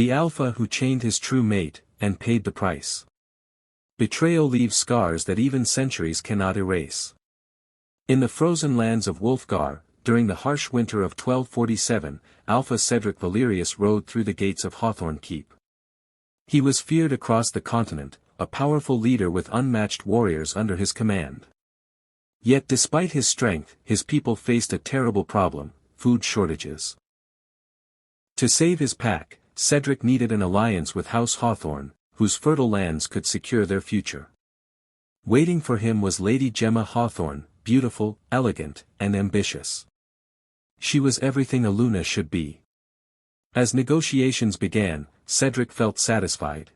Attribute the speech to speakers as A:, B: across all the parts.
A: The alpha who chained his true mate, and paid the price. Betrayal leaves scars that even centuries cannot erase. In the frozen lands of Wolfgar, during the harsh winter of 1247, Alpha Cedric Valerius rode through the gates of Hawthorne Keep. He was feared across the continent, a powerful leader with unmatched warriors under his command. Yet despite his strength, his people faced a terrible problem: food shortages. To save his pack, Cedric needed an alliance with House Hawthorne, whose fertile lands could secure their future. Waiting for him was Lady Gemma Hawthorne, beautiful, elegant, and ambitious. She was everything a Luna should be. As negotiations began, Cedric felt satisfied.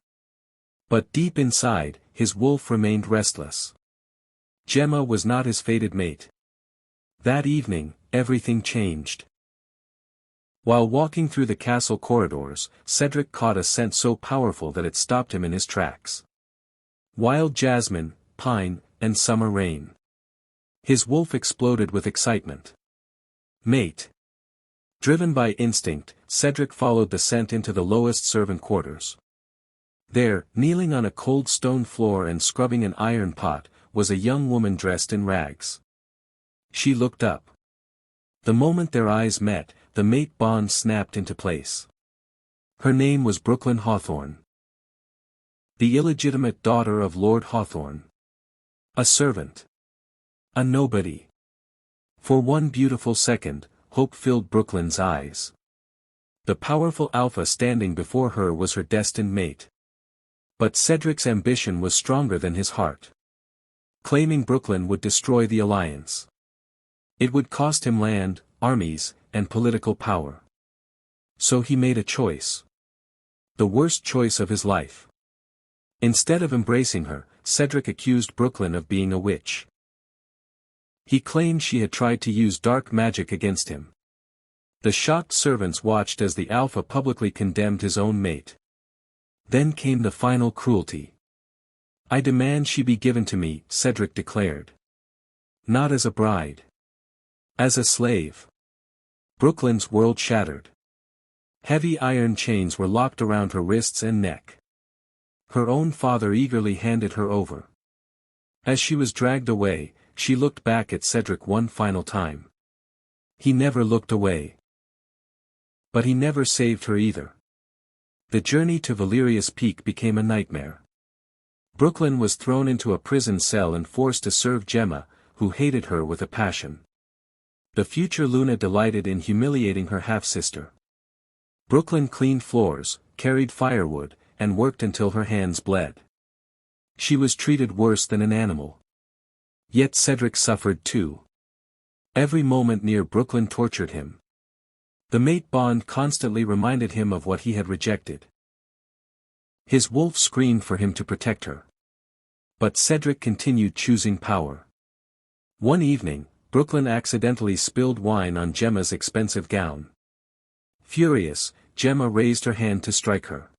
A: But deep inside, his wolf remained restless. Gemma was not his fated mate. That evening, everything changed. While walking through the castle corridors, Cedric caught a scent so powerful that it stopped him in his tracks. Wild jasmine, pine, and summer rain. His wolf exploded with excitement. Mate. Driven by instinct, Cedric followed the scent into the lowest servant quarters. There, kneeling on a cold stone floor and scrubbing an iron pot, was a young woman dressed in rags. She looked up. The moment their eyes met, the mate bond snapped into place. Her name was Brooklyn Hawthorne. The illegitimate daughter of Lord Hawthorne. A servant. A nobody. For one beautiful second, hope filled Brooklyn's eyes. The powerful alpha standing before her was her destined mate. But Cedric's ambition was stronger than his heart. Claiming Brooklyn would destroy the alliance. It would cost him land, armies, and political power. So he made a choice. The worst choice of his life. Instead of embracing her, Cedric accused Brooklyn of being a witch. He claimed she had tried to use dark magic against him. The shocked servants watched as the alpha publicly condemned his own mate. Then came the final cruelty. "I demand she be given to me," Cedric declared. "Not as a bride. As a slave." Brooklyn's world shattered. Heavy iron chains were locked around her wrists and neck. Her own father eagerly handed her over. As she was dragged away, she looked back at Cedric one final time. He never looked away. But he never saved her either. The journey to Valerius Peak became a nightmare. Brooklyn was thrown into a prison cell and forced to serve Gemma, who hated her with a passion. The future Luna delighted in humiliating her half-sister. Brooklyn cleaned floors, carried firewood, and worked until her hands bled. She was treated worse than an animal. Yet Cedric suffered too. Every moment near Brooklyn tortured him. The mate bond constantly reminded him of what he had rejected. His wolf screamed for him to protect her. But Cedric continued choosing power. One evening, Brooklyn accidentally spilled wine on Gemma's expensive gown. Furious, Gemma raised her hand to strike her.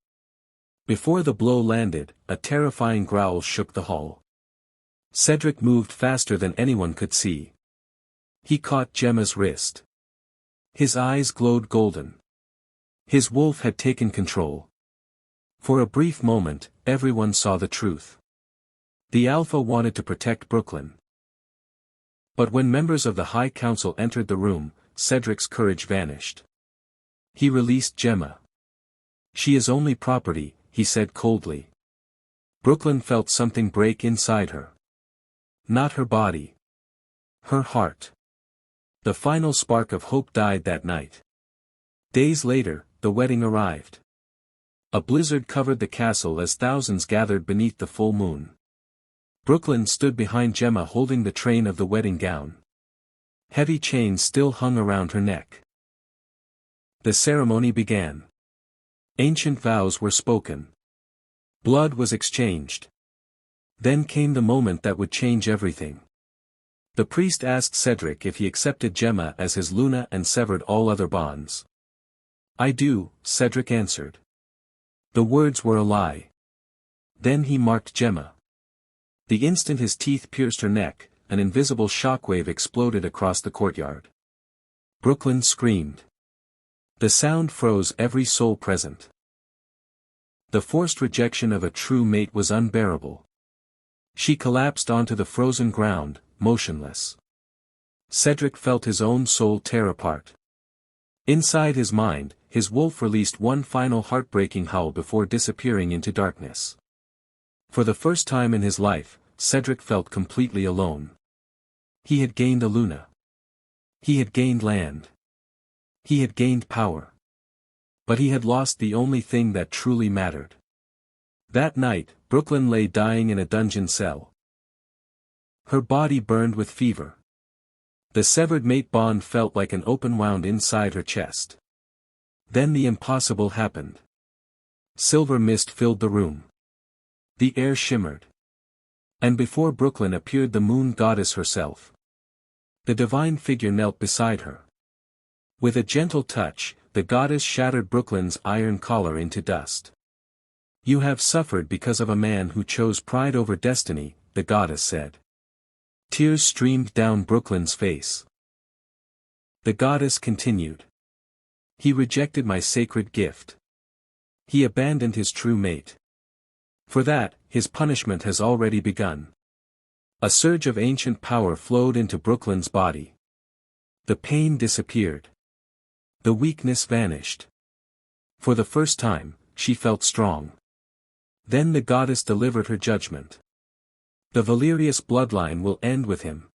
A: Before the blow landed, a terrifying growl shook the hall. Cedric moved faster than anyone could see. He caught Gemma's wrist. His eyes glowed golden. His wolf had taken control. For a brief moment, everyone saw the truth. The Alpha wanted to protect Brooklyn. But when members of the High Council entered the room, Cedric's courage vanished. He released Gemma. "She is only property," he said coldly. Brooklyn felt something break inside her. Not her body. Her heart. The final spark of hope died that night. Days later, the wedding arrived. A blizzard covered the castle as thousands gathered beneath the full moon. Brooklyn stood behind Gemma holding the train of the wedding gown. Heavy chains still hung around her neck. The ceremony began. Ancient vows were spoken. Blood was exchanged. Then came the moment that would change everything. The priest asked Cedric if he accepted Gemma as his Luna and severed all other bonds. "I do," Cedric answered. The words were a lie. Then he marked Gemma. The instant his teeth pierced her neck, an invisible shockwave exploded across the courtyard. Brooklyn screamed. The sound froze every soul present. The forced rejection of a true mate was unbearable. She collapsed onto the frozen ground, motionless. Cedric felt his own soul tear apart. Inside his mind, his wolf released one final heartbreaking howl before disappearing into darkness. For the first time in his life, Cedric felt completely alone. He had gained a Luna. He had gained land. He had gained power. But he had lost the only thing that truly mattered. That night, Brooklyn lay dying in a dungeon cell. Her body burned with fever. The severed mate bond felt like an open wound inside her chest. Then the impossible happened. Silver mist filled the room. The air shimmered. And before Brooklyn appeared the moon goddess herself. The divine figure knelt beside her. With a gentle touch, the goddess shattered Brooklyn's iron collar into dust. "You have suffered because of a man who chose pride over destiny," the goddess said. Tears streamed down Brooklyn's face. The goddess continued. "He rejected my sacred gift. He abandoned his true mate. For that, his punishment has already begun." A surge of ancient power flowed into Brooklyn's body. The pain disappeared. The weakness vanished. For the first time, she felt strong. Then the goddess delivered her judgment. The Valerius bloodline will end with him.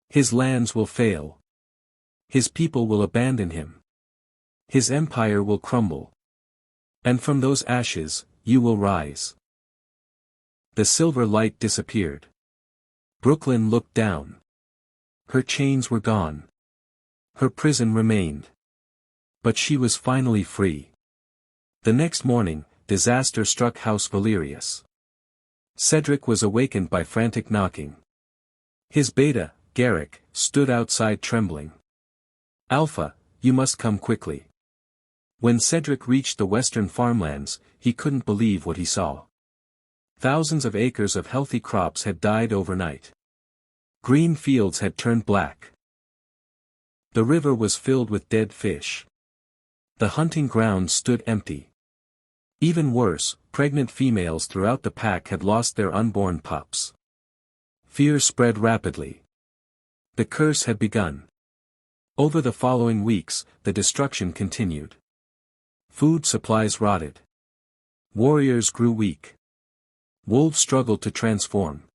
A: His lands will fail. His people will abandon him. His empire will crumble. And from those ashes, you will rise. The silver light disappeared. Brooklyn looked down. Her chains were gone. Her prison remained. But she was finally free. The next morning, disaster struck House Valerius. Cedric was awakened by frantic knocking. His beta, Garrick, stood outside trembling. "Alpha, you must come quickly." When Cedric reached the western farmlands, he couldn't believe what he saw. Thousands of acres of healthy crops had died overnight. Green fields had turned black. The river was filled with dead fish. The hunting grounds stood empty. Even worse, pregnant females throughout the pack had lost their unborn pups. Fear spread rapidly. The curse had begun. Over the following weeks, the destruction continued. Food supplies rotted. Warriors grew weak. Wolves struggled to transform.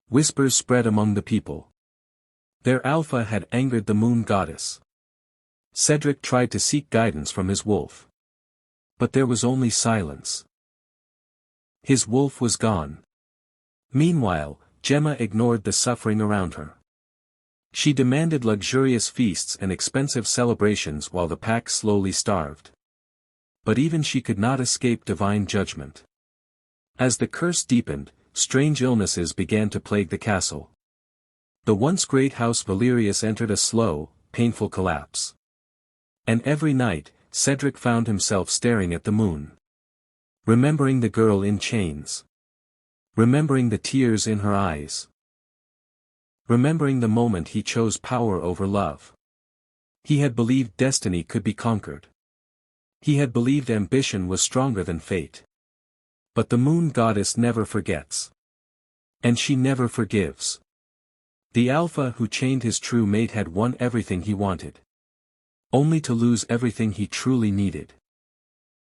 A: Whispers spread among the people. Their alpha had angered the moon goddess. Cedric tried to seek guidance from his wolf. But there was only silence. His wolf was gone. Meanwhile, Gemma ignored the suffering around her. She demanded luxurious feasts and expensive celebrations while the pack slowly starved. But even she could not escape divine judgment. As the curse deepened, strange illnesses began to plague the castle. The once great House Valerius entered a slow, painful collapse. And every night, Cedric found himself staring at the moon. Remembering the girl in chains. Remembering the tears in her eyes. Remembering the moment he chose power over love. He had believed destiny could be conquered. He had believed ambition was stronger than fate. But the moon goddess never forgets. And she never forgives. The alpha who chained his true mate had won everything he wanted. Only to lose everything he truly needed.